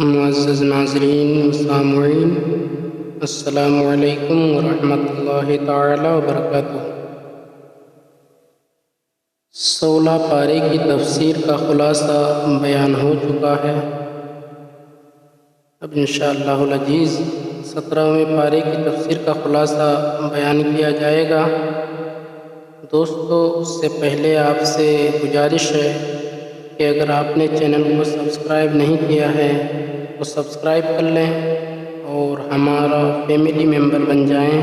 معزز ناظرین سامعین، السلام علیکم ورحمۃ اللہ تعالی وبرکاتہ۔ 16 پارے کی تفسیر کا خلاصہ بیان ہو چکا ہے۔ اب انشاءاللہ العزیز 17ویں پارے کی تفسیر کا خلاصہ بیان کیا جائے گا۔ دوستو، اس سے پہلے آپ سے گزارش ہے کہ اگر آپ نے چینل کو سبسکرائب نہیں کیا ہے تو سبسکرائب کر لیں اور ہمارا فیملی ممبر بن جائیں۔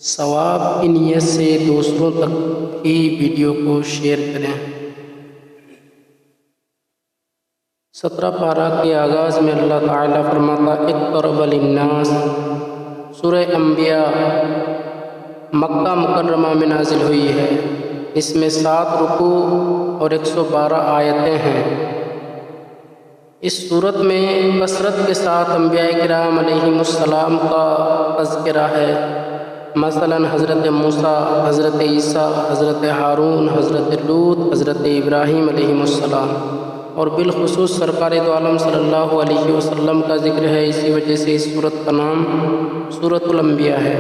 ثواب کی نیت سے دوسروں تک بھی ویڈیو کو شیئر کریں۔ 17 پارہ کے آغاز میں اللہ تعالیٰ فرماتا اقترب للناس۔ سورہ انبیاء مکہ مکرمہ میں نازل ہوئی ہے۔ اس میں 7 رکوع اور 112 آیتیں ہیں۔ اس صورت میں کثرت کے ساتھ انبیاء کرام علیہم السلام کا تذکرہ ہے۔ مثلا حضرت موسیٰ، حضرت عیسیٰ، حضرت ہارون، حضرت لوط، حضرت ابراہیم علیہم السلام، اور بالخصوص سرکار دو عالم صلی اللہ علیہ وسلم کا ذکر ہے۔ اسی وجہ سے اس صورت کا نام سورۃ الانبیاء ہے۔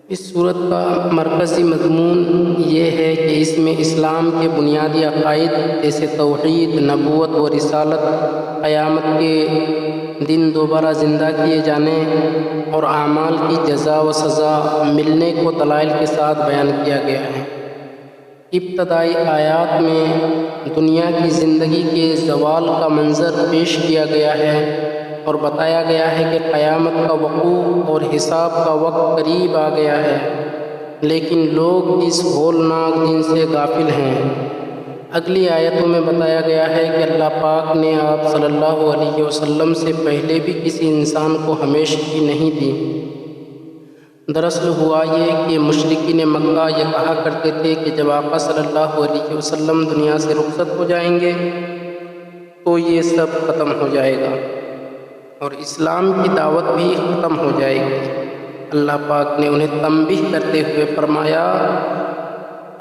اس صورت کا مرکزی مضمون یہ ہے کہ اس میں اسلام کے بنیادی عقائد جیسے توحید، نبوت و رسالت، قیامت کے دن دوبارہ زندہ کیے جانے اور اعمال کی جزا و سزا ملنے کو دلائل کے ساتھ بیان کیا گیا ہے۔ ابتدائی آیات میں دنیا کی زندگی کے زوال کا منظر پیش کیا گیا ہے اور بتایا گیا ہے کہ قیامت کا وقوع اور حساب کا وقت قریب آ گیا ہے، لیکن لوگ اس ہولناک دن سے غافل ہیں۔ اگلی آیتوں میں بتایا گیا ہے کہ اللہ پاک نے آپ صلی اللہ علیہ وسلم سے پہلے بھی کسی انسان کو ہمیشگی نہیں دی۔ دراصل ہوا یہ کہ مشرکین مکہ یہ کہا کرتے تھے کہ جب آقا صلی اللہ علیہ وسلم دنیا سے رخصت ہو جائیں گے تو یہ سب ختم ہو جائے گا اور اسلام کی دعوت بھی ختم ہو جائے گی۔ اللہ پاک نے انہیں تنبیہ کرتے ہوئے فرمایا،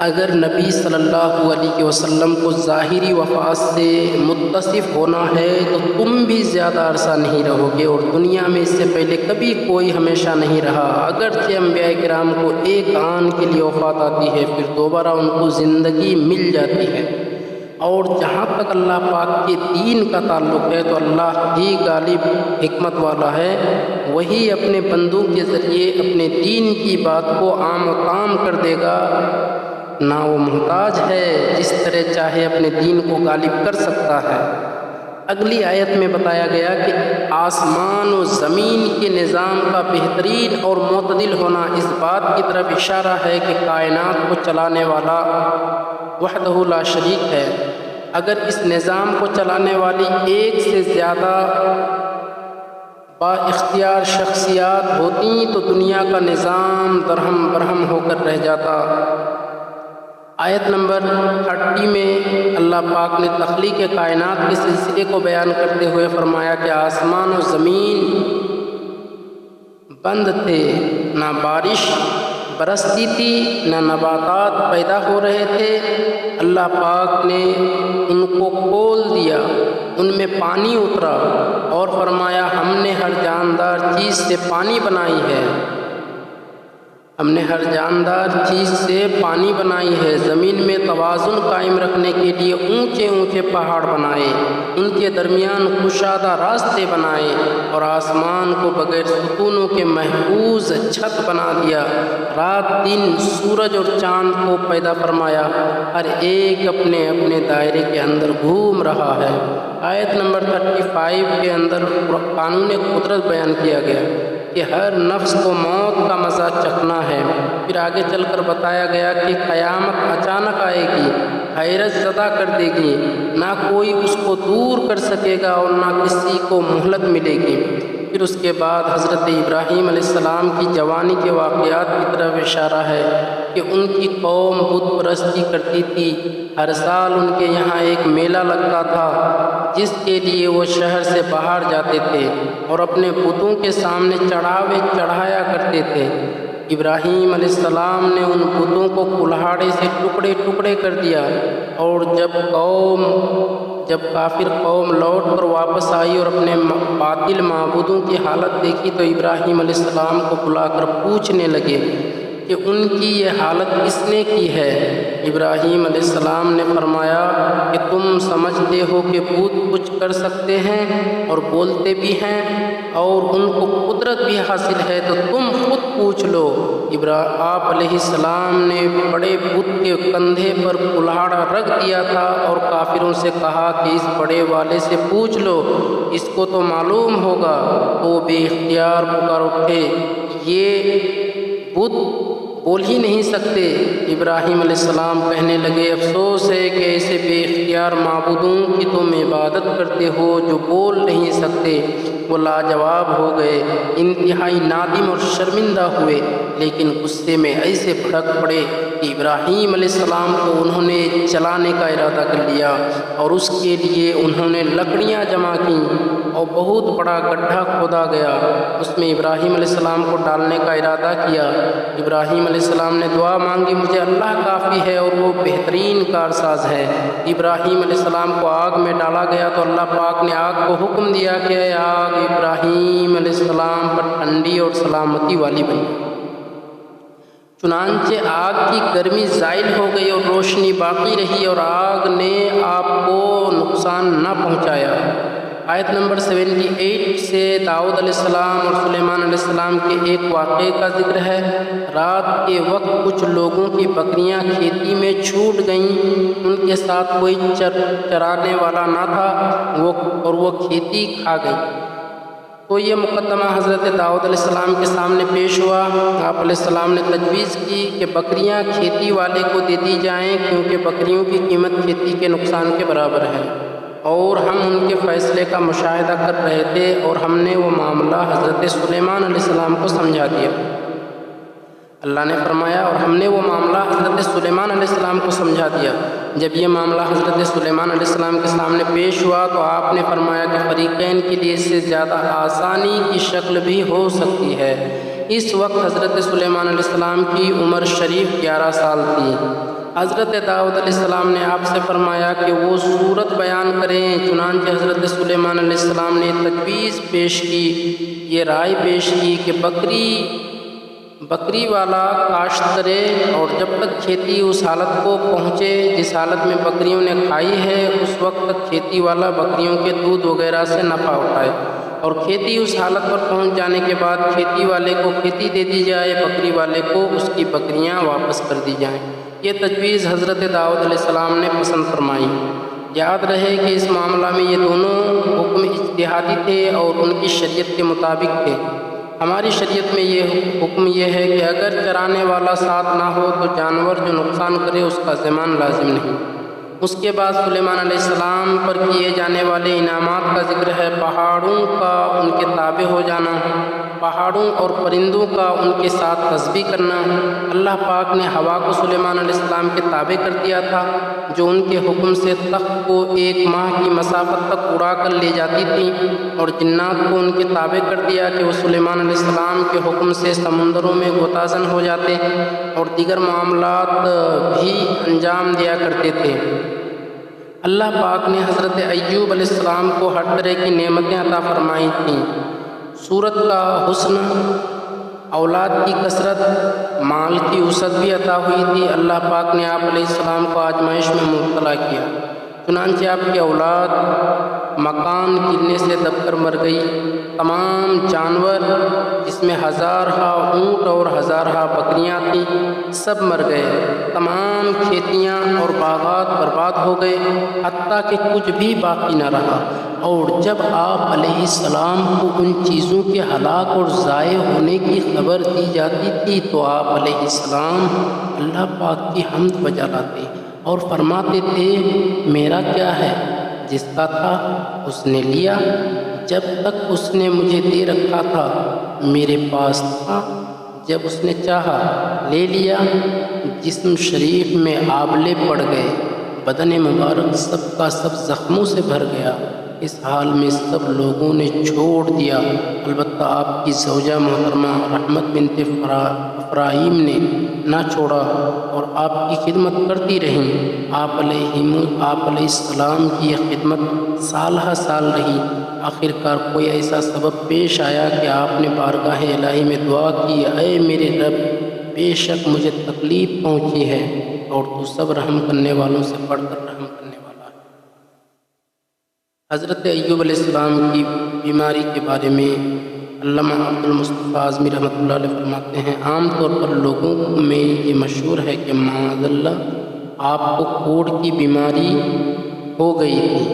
اگر نبی صلی اللہ علیہ وسلم کو ظاہری وفات سے متصف ہونا ہے تو تم بھی زیادہ عرصہ نہیں رہو گے، اور دنیا میں اس سے پہلے کبھی کوئی ہمیشہ نہیں رہا۔ اگرچہ انبیاء کرام کو ایک آن کے لیے وفات آتی ہے، پھر دوبارہ ان کو زندگی مل جاتی ہے، اور جہاں تک اللہ پاک کے دین کا تعلق ہے تو اللہ ہی غالب حکمت والا ہے۔ وہی اپنے بندوں کے ذریعے اپنے دین کی بات کو عام و تام کر دے گا۔ نہ وہ محتاج ہے، جس طرح چاہے اپنے دین کو غالب کر سکتا ہے۔ اگلی آیت میں بتایا گیا کہ آسمان و زمین کے نظام کا بہترین اور معتدل ہونا اس بات کی طرف اشارہ ہے کہ کائنات کو چلانے والا وحدہ لا شریک ہے۔ اگر اس نظام کو چلانے والی ایک سے زیادہ با اختیار شخصیات ہوتیں تو دنیا کا نظام درہم برہم ہو کر رہ جاتا۔ آیت نمبر 30 میں اللہ پاک نے تخلیق کائنات کے سلسلے کو بیان کرتے ہوئے فرمایا کہ آسمان و زمین بند تھے، نہ بارش برستی تھی، نہ نباتات پیدا ہو رہے تھے۔ اللہ پاک نے ان کو کھول دیا، ان میں پانی اترا، اور فرمایا ہم نے ہر جاندار چیز سے پانی بنائی ہے، ہم نے ہر جاندار چیز سے پانی بنائی ہے۔ زمین میں توازن قائم رکھنے کے لیے اونچے اونچے پہاڑ بنائے، ان کے درمیان کشادہ راستے بنائے، اور آسمان کو بغیر ستونوں کے محفوظ چھت بنا دیا۔ رات دن، سورج اور چاند کو پیدا فرمایا، ہر ایک اپنے اپنے دائرے کے اندر گھوم رہا ہے۔ آیت نمبر 35 کے اندر قانون قدرت بیان کیا گیا کہ ہر نفس کو موت کا مزہ چکھنا ہے۔ پھر آگے چل کر بتایا گیا کہ قیامت اچانک آئے گی، حیرت زدہ کر دے گی، نہ کوئی اس کو دور کر سکے گا اور نہ کسی کو مہلت ملے گی۔ پھر اس کے بعد حضرت ابراہیم علیہ السلام کی جوانی کے واقعات کی طرف اشارہ ہے کہ ان کی قوم بت پرستی کرتی تھی۔ ہر سال ان کے یہاں ایک میلہ لگتا تھا جس کے لیے وہ شہر سے باہر جاتے تھے اور اپنے بتوں کے سامنے چڑھاوے چڑھایا کرتے تھے۔ ابراہیم علیہ السلام نے ان بتوں کو کلہاڑے سے ٹکڑے ٹکڑے کر دیا، اور جب قوم جب کافر قوم لوٹ کر واپس آئی اور اپنے باطل معبودوں کی حالت دیکھی تو ابراہیم علیہ السلام کو بلا کر پوچھنے لگے کہ ان کی یہ حالت کس نے کی ہے۔ ابراہیم علیہ السلام نے فرمایا کہ تم سمجھتے ہو کہ بت کچھ کر سکتے ہیں اور بولتے بھی ہیں اور ان کو قدرت بھی حاصل ہے، تو تم خود پوچھ لو۔ آپ علیہ السلام نے بڑے بت کے کندھے پر کلاڑا رکھ دیا تھا اور کافروں سے کہا کہ اس بڑے والے سے پوچھ لو، اس کو تو معلوم ہوگا۔ تو وہ بے اختیار پکار اٹھے، یہ بت بول ہی نہیں سکتے۔ ابراہیم علیہ السلام کہنے لگے، افسوس ہے کہ ایسے بے اختیار معبودوں کی تم عبادت کرتے ہو جو بول نہیں سکتے۔ وہ لاجواب ہو گئے، انتہائی نادم اور شرمندہ ہوئے، لیکن غصے میں ایسے بھڑک پڑے کہ ابراہیم علیہ السلام کو انہوں نے جلانے کا ارادہ کر لیا اور اس کے لیے انہوں نے لکڑیاں جمع کیں اور بہت بڑا گڈھا کھودا گیا، اس میں ابراہیم علیہ السلام کو ڈالنے کا ارادہ کیا۔ ابراہیم علیہ السلام نے دعا مانگی، مجھے اللہ کافی ہے اور وہ بہترین کارساز ہے۔ ابراہیم علیہ السلام کو آگ میں ڈالا گیا تو اللہ پاک نے آگ کو حکم دیا کہ اے آگ ابراہیم علیہ السلام پر ٹھنڈی اور سلامتی والی بنی۔ چنانچہ آگ کی گرمی زائل ہو گئی اور روشنی باقی رہی اور آگ نے آپ کو نقصان نہ پہنچایا۔ آیت نمبر 78 سے داؤد علیہ السلام اور سلیمان علیہ السلام کے ایک واقعے کا ذکر ہے۔ رات کے وقت کچھ لوگوں کی بکریاں کھیتی میں چھوٹ گئیں، ان کے ساتھ کوئی چرانے والا نہ تھا اور وہ کھیتی کھا گئی۔ تو یہ مقدمہ حضرت داؤد علیہ السلام کے سامنے پیش ہوا۔ آپ علیہ السلام نے تجویز کی کہ بکریاں کھیتی والے کو دے دی جائیں، کیونکہ بکریوں کی قیمت کھیتی کے نقصان کے برابر ہے، اور ہم ان کے فیصلے کا مشاہدہ کر رہے تھے اور ہم نے وہ معاملہ حضرت سلیمان علیہ السلام کو سمجھا دیا۔ اللہ نے فرمایا، اور ہم نے وہ معاملہ حضرت سلیمان علیہ السلام کو سمجھا دیا۔ جب یہ معاملہ حضرت سلیمان علیہ السلام کے سامنے پیش ہوا تو آپ نے فرمایا کہ فریقین کے لیے اس سے زیادہ آسانی کی شکل بھی ہو سکتی ہے۔ اس وقت حضرت سلیمان علیہ السلام کی عمر شریف 11 سال تھی۔ حضرت داؤد علیہ السلام نے آپ سے فرمایا کہ وہ صورت بیان کریں۔ چنانچہ حضرت سلیمان علیہ السلام نے تجویز پیش کی، یہ رائے پیش کی کہ بکری والا کاشت کرے اور جب تک کھیتی اس حالت کو پہنچے جس حالت میں بکریوں نے کھائی ہے، اس وقت تک کھیتی والا بکریوں کے دودھ وغیرہ سے نفع اٹھائے، اور کھیتی اس حالت پر پہنچ جانے کے بعد کھیتی والے کو کھیتی دے دی جائے، بکری والے کو اس کی بکریاں واپس کر دی جائیں۔ یہ تجویز حضرت داؤد علیہ السلام نے پسند فرمائی۔ یاد رہے کہ اس معاملہ میں یہ دونوں حکم اجتہادی تھے اور ان کی شریعت کے مطابق تھے۔ ہماری شریعت میں یہ حکم یہ ہے کہ اگر چرانے والا ساتھ نہ ہو تو جانور جو نقصان کرے اس کا ضمان لازم نہیں۔ اس کے بعد سلیمان علیہ السلام پر کیے جانے والے انعامات کا ذکر ہے۔ پہاڑوں کا ان کے تابع ہو جانا، پہاڑوں اور پرندوں کا ان کے ساتھ تسبیح کرنا۔ اللہ پاک نے ہوا کو سلیمان علیہ السلام کے تابع کر دیا تھا، جو ان کے حکم سے تخت کو 1 ماہ کی مسافت تک اڑا کر لے جاتی تھی، اور جنات کو ان کے تابع کر دیا کہ وہ سلیمان علیہ السلام کے حکم سے سمندروں میں غوطہ ہو جاتے اور دیگر معاملات بھی انجام دیا کرتے تھے۔ اللہ پاک نے حضرت ایوب علیہ السلام کو ہر طرح کی نعمتیں عطا فرمائی تھیں۔ صورت کا حسن، اولاد کی کثرت، مال کی وسعت بھی عطا ہوئی تھی۔ اللہ پاک نے آپ علیہ السلام کو آزمائش میں مبتلا کیا، چنانچہ آپ کی اولاد مکان گرنے سے دب کر مر گئی۔ تمام جانور، جس میں ہزارہا اونٹ اور ہزارہا بکریاں تھیں، سب مر گئے۔ تمام کھیتیاں اور باغات برباد ہو گئے، حتیٰ کہ کچھ بھی باقی نہ رہا۔ اور جب آپ علیہ السلام کو ان چیزوں کے ہلاک اور ضائع ہونے کی خبر دی جاتی تھی تو آپ علیہ السلام اللہ پاک کی حمد بجا لاتے اور فرماتے تھے، میرا کیا ہے، جس کا تھا اس نے لیا، جب تک اس نے مجھے دے رکھا تھا میرے پاس تھا، جب اس نے چاہا لے لیا۔ جسم شریف میں آبلے پڑ گئے، بدن مبارک سب کا سب زخموں سے بھر گیا۔ اس حال میں سب لوگوں نے چھوڑ دیا، البتہ آپ کی زوجہ محترمہ رحمت بنت افراہیم نے نہ چھوڑا اور آپ کی خدمت کرتی رہیں۔ آپ علیہ السلام کی یہ خدمت سالہ سال رہی۔ آخرکار کوئی ایسا سبب پیش آیا کہ آپ نے بارگاہ الہی میں دعا کی، اے میرے رب، بے شک مجھے تکلیف پہنچی ہے اور تو سب رحم کرنے والوں سے بڑھ کر رحم کرنے والا ہے۔ حضرت ایوب علیہ السلام کی بیماری کے بارے میں علامہ عبد المصطفیٰ اعظمی رحمۃ اللہ علیہ فرماتے ہیں، عام طور پر لوگوں میں یہ مشہور ہے کہ معاذ اللہ آپ کو کوڑ کی بیماری ہو گئی تھی۔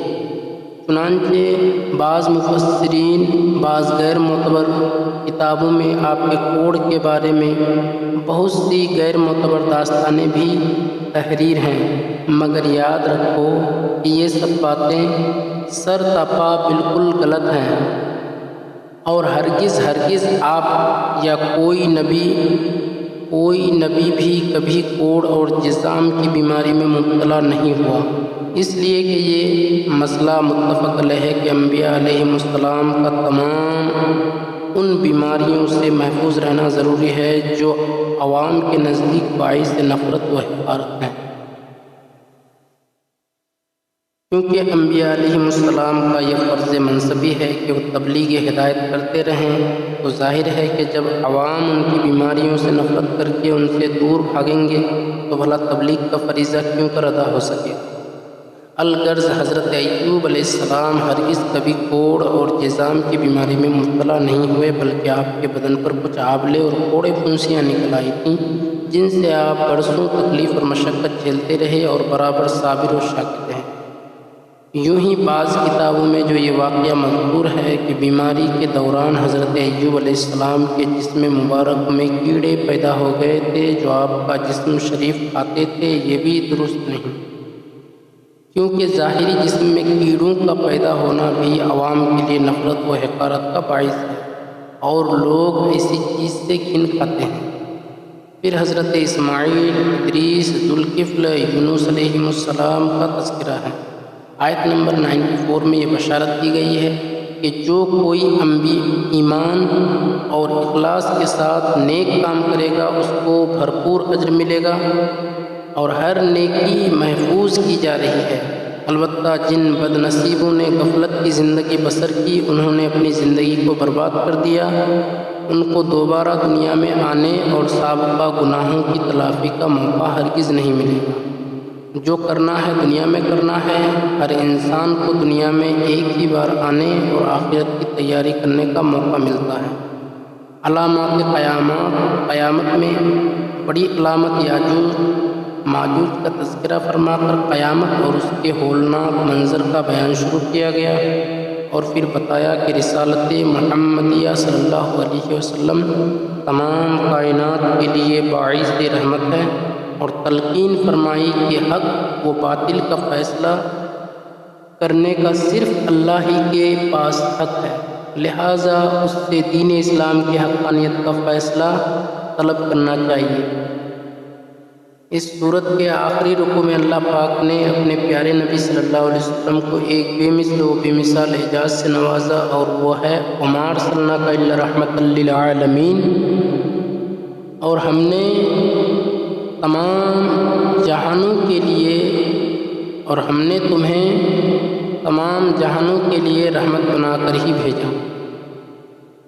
چنانچہ بعض مفسرین بعض غیر معتبر کتابوں میں آپ کے کوڑ کے بارے میں بہت سی غیر معتبر داستانیں بھی تحریر ہیں، مگر یاد رکھو کہ یہ سب باتیں سر تپا بالکل غلط ہیں اور ہرگز آپ یا کوئی نبی بھی کبھی کوڑ اور جذام کی بیماری میں مبتلا نہیں ہوا، اس لیے کہ یہ مسئلہ متفق علیہ ہے کہ انبیاء علیہ السلام کا تمام ان بیماریوں سے محفوظ رہنا ضروری ہے جو عوام کے نزدیک باعث نفرت و حقارت ہیں۔ کیونکہ انبیاء علیہ السلام کا یہ فرض منصبی ہے کہ وہ تبلیغ ہدایت کرتے رہیں، تو ظاہر ہے کہ جب عوام ان کی بیماریوں سے نفرت کر کے ان سے دور بھاگیں گے تو بھلا تبلیغ کا فریضہ کیوں کر ادا ہو سکے۔ الغرض حضرت ایوب علیہ السلام ہرگز کبھی کوڑ اور جذام کی بیماری میں مبتلا نہیں ہوئے، بلکہ آپ کے بدن پر کچھ آبلے اور کوڑے پھنسیاں نکل آئی تھیں جن سے آپ برسوں تکلیف اور مشقت جھیلتے رہے اور برابر صابر و شاکر ہیں۔ یوں ہی بعض کتابوں میں جو یہ واقعہ مذکور ہے کہ بیماری کے دوران حضرت ایوب علیہ السلام کے جسم مبارک میں کیڑے پیدا ہو گئے تھے جو آپ کا جسم شریف کھاتے تھے، یہ بھی درست نہیں، کیونکہ ظاہری جسم میں کیڑوں کا پیدا ہونا بھی عوام کے لیے نفرت و حقارت کا باعث ہے اور لوگ ایسی چیز سے گھن کھاتے ہیں۔ پھر حضرت اسماعیل، ادریس، ذوالکفل، یونس علیہ السلام کا تذکرہ ہے۔ آیت نمبر 94 میں یہ بشارت دی گئی ہے کہ جو کوئی ایمان اور اخلاص کے ساتھ نیک کام کرے گا اس کو بھرپور اجر ملے گا اور ہر نیکی محفوظ کی جا رہی ہے۔ البتہ جن بد نصیبوں نے غفلت کی زندگی بسر کی، انہوں نے اپنی زندگی کو برباد کر دیا، ان کو دوبارہ دنیا میں آنے اور سابقہ گناہوں کی تلافی کا موقع ہرگز نہیں ملے گا۔ جو کرنا ہے دنیا میں کرنا ہے، ہر انسان کو دنیا میں ایک ہی بار آنے اور آخرت کی تیاری کرنے کا موقع ملتا ہے۔ علامات قیامت میں بڑی علامت یاجوج ماجوج کا تذکرہ فرما کر قیامت اور اس کے ہولناک منظر کا بیان شروع کیا گیا اور پھر بتایا کہ رسالت محمدیہ صلی اللہ علیہ وسلم تمام کائنات کے لیے باعث رحمت ہے، اور تلقین فرمائی کہ حق و باطل کا فیصلہ کرنے کا صرف اللہ ہی کے پاس حق ہے، لہٰذا اس سے دین اسلام کی حقانیت کا فیصلہ طلب کرنا چاہیے۔ اس سورت کے آخری رکوع میں اللہ پاک نے اپنے پیارے نبی صلی اللہ علیہ وسلم کو ایک بے مثل و بے مثال اعزاز سے نوازا، اور وہ ہے وَمَا أَرْسَلْنَاكَ إِلَّا رَحْمَةً لِّلْعَالَمِينَ، اور ہم نے تمام جہانوں کے لیے اور ہم نے تمہیں تمام جہانوں کے لیے رحمت بنا کر ہی بھیجا۔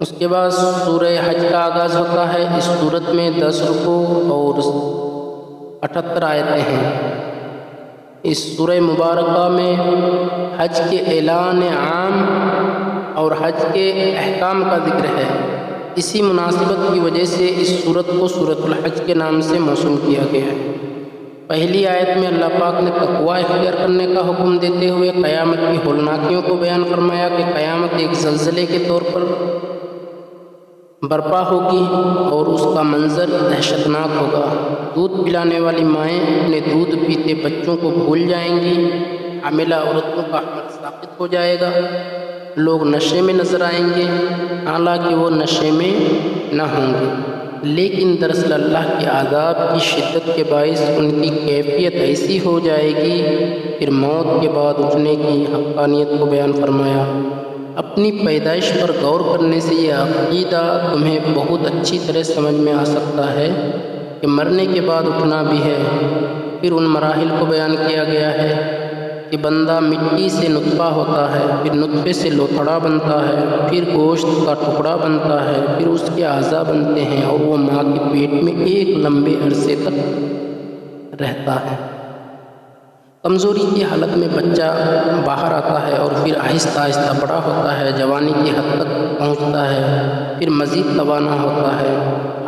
اس کے بعد سورہ حج کا آغاز ہوتا ہے۔ اس سورت میں 10 رکوع اور 78 آیتیں ہیں۔ اس سورہ مبارکہ میں حج کے اعلان عام اور حج کے احکام کا ذکر ہے۔ اسی مناسبت کی وجہ سے اس سورت کو سورۃ الحج کے نام سے موسوم کیا گیا ہے۔ پہلی آیت میں اللہ پاک نے تقوی اختیار کرنے کا حکم دیتے ہوئے قیامت کی ہولناکیوں کو بیان فرمایا کہ قیامت ایک زلزلے کے طور پر برپا ہوگی اور اس کا منظر دہشتناک ہوگا۔ دودھ پلانے والی مائیں اپنے دودھ پیتے بچوں کو بھول جائیں گی، حاملہ عورتوں کا حمل ساقط ہو جائے گا، لوگ نشے میں نظر آئیں گے حالانکہ وہ نشے میں نہ ہوں گے۔ لیکن دراصل اللہ کے عذاب کی شدت کے باعث ان کی کیفیت ایسی ہو جائے گی۔ پھر موت کے بعد اٹھنے کی حقانیت کو بیان فرمایا۔ اپنی پیدائش پر غور کرنے سے یہ عقیدہ تمہیں بہت اچھی طرح سمجھ میں آ سکتا ہے کہ مرنے کے بعد اٹھنا بھی ہے۔ پھر ان مراحل کو بیان کیا گیا ہے کہ بندہ مٹی سے نطفہ ہوتا ہے، پھر نطفے سے لوتھڑا بنتا ہے، پھر گوشت کا ٹکڑا بنتا ہے، پھر اس کے اعضاء بنتے ہیں اور وہ ماں کے پیٹ میں ایک لمبے عرصے تک رہتا ہے۔ کمزوری کی حالت میں بچہ باہر آتا ہے اور پھر آہستہ آہستہ بڑا ہوتا ہے، جوانی کی حد تک پہنچتا ہے، پھر مزید توانا ہوتا ہے،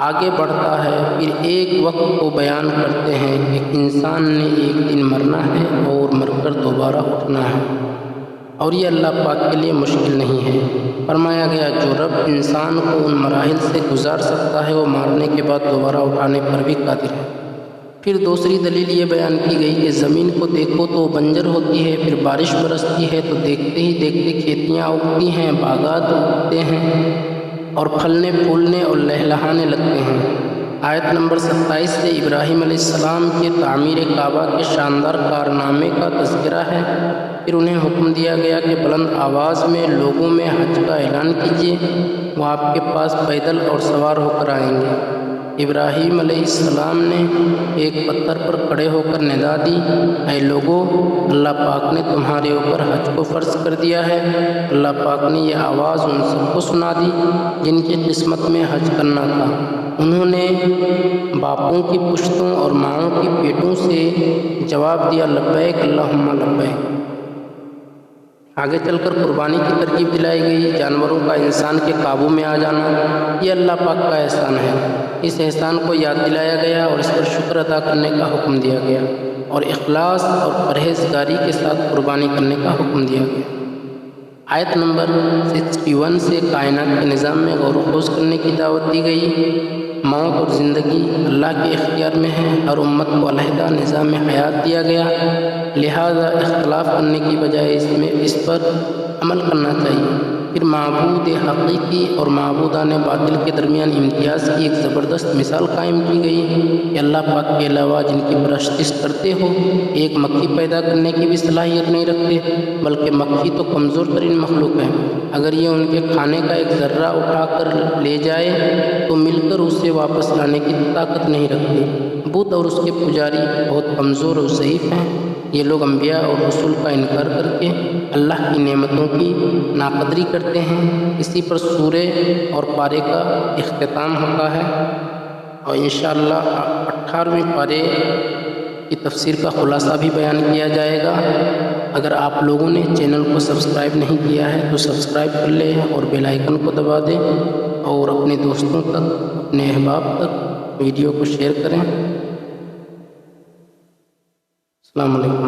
آگے بڑھتا ہے۔ پھر ایک وقت کو بیان کرتے ہیں کہ انسان نے ایک دن مرنا ہے اور مر کر دوبارہ اٹھنا ہے، اور یہ اللہ پاک کے لیے مشکل نہیں ہے۔ فرمایا گیا جو رب انسان کو ان مراحل سے گزار سکتا ہے وہ مارنے کے بعد دوبارہ اٹھانے پر بھی قادر ہے۔ پھر دوسری دلیل یہ بیان کی گئی کہ زمین کو دیکھو تو بنجر ہوتی ہے، پھر بارش برستی ہے تو دیکھتے ہی دیکھتے کھیتیاں اگتی ہیں، باغات اگتے ہیں اور پھلنے پھولنے اور لہلہانے لگتے ہیں۔ آیت نمبر 27 سے ابراہیم علیہ السلام کے تعمیر کعبہ کے شاندار کارنامے کا تذکرہ ہے۔ پھر انہیں حکم دیا گیا کہ بلند آواز میں لوگوں میں حج کا اعلان کیجیے، وہ آپ کے پاس پیدل اور سوار ہو کر آئیں گے۔ ابراہیم علیہ السلام نے ایک پتھر پر کھڑے ہو کر ندا دی، اے لوگو، اللہ پاک نے تمہارے اوپر حج کو فرض کر دیا ہے۔ اللہ پاک نے یہ آواز ان سب کو سنا دی جن کی قسمت میں حج کرنا تھا۔ انہوں نے باپوں کی پشتوں اور ماؤں کی پیٹوں سے جواب دیا، لبیک اللہم لبیک۔ آگے چل کر قربانی کی ترغیب دلائی گئی۔ جانوروں کا انسان کے قابو میں آ جانا یہ اللہ پاک کا احسان ہے۔ اس احسان کو یاد دلایا گیا اور اس پر شکر ادا کرنے کا حکم دیا گیا اور اخلاص اور پرہیزگاری کے ساتھ قربانی کرنے کا حکم دیا گیا۔ آیت نمبر 61 سے کائنات کے نظام میں غور و خوض کرنے کی دعوت دی گئی۔ موت اور زندگی اللہ کے اختیار میں ہے، ہر امت کو علیحدہ نظام حیات دیا گیا، لہذا اختلاف کرنے کی بجائے اس پر عمل کرنا چاہیے۔ پھر معبود حقیقی اور معبودان باطل کے درمیان امتیاز کی ایک زبردست مثال قائم کی گئی کہ اللہ پاک کے علاوہ جن کی پرستش کرتے ہو ایک مکھی پیدا کرنے کی بھی صلاحیت نہیں رکھتے، بلکہ مکھی تو کمزور ترین مخلوق ہے۔ اگر یہ ان کے کھانے کا ایک ذرہ اٹھا کر لے جائے تو مل کر اسے واپس لانے کی طاقت نہیں رکھتی۔ بت اور اس کے پجاری بہت کمزور اور ضعیف ہیں۔ یہ لوگ انبیاء اور رسول کا انکار کر کے اللہ کی نعمتوں کی ناقدری کرتے ہیں۔ اسی پر سورہ اور پارے کا اختتام ہوتا ہے اور انشاءاللہ 18ویں پارے کی تفسیر کا خلاصہ بھی بیان کیا جائے گا۔ اگر آپ لوگوں نے چینل کو سبسکرائب نہیں کیا ہے تو سبسکرائب کر لیں اور بیل آئیکن کو دبا دیں اور اپنے دوستوں تک، اپنے احباب تک ویڈیو کو شیئر کریں۔ السلام علیکم۔